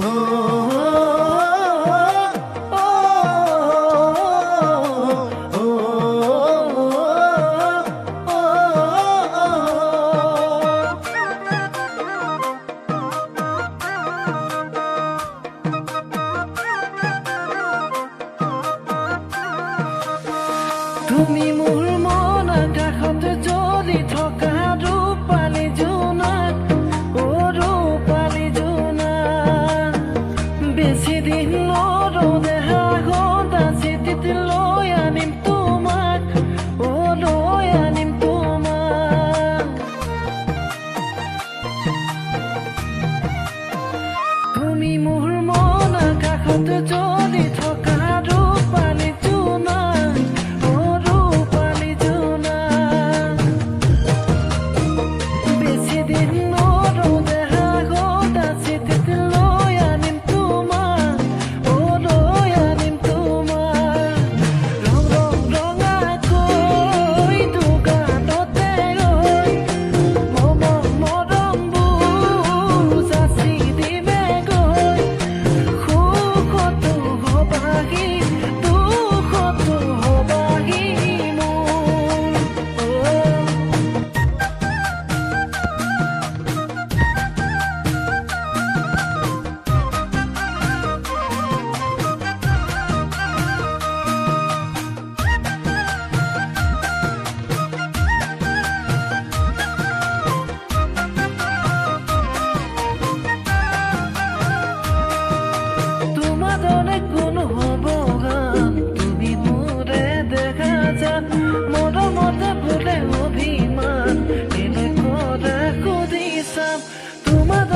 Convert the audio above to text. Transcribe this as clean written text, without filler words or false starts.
তুমি মোৰ মন আকাশত জ্বলি থকা ৰূপালী জোনাক, ৰূপালী জোনাক। বেছি দিন নৰ'দে আগত চিঠিত লৈ আনিম তোমাক, লৈ আনিম তোমাক। তুমি মোৰ মন আকাশত জ্বলি থকা ৰূপালী জোনাক, ৰূপালী জোনাক। বেছি দিন নৰ'দে আগত চিঠিত লৈ আনিম তোমাক, লৈ আনিম তোমাক। ৰং ৰং ৰঙাকৈ দোকানতে গৈ মৰমবোৰ যাচি দিমে গৈ। সুখতো হবাহি, দুখতো হবাহি মোৰ। তোমাৰ অনেক গুণ হব গান, তুমি মোৰে দেখা যান। মৰমতে ভুলে অভিমান এলে কৰে খুদি চাম। তোমাৰ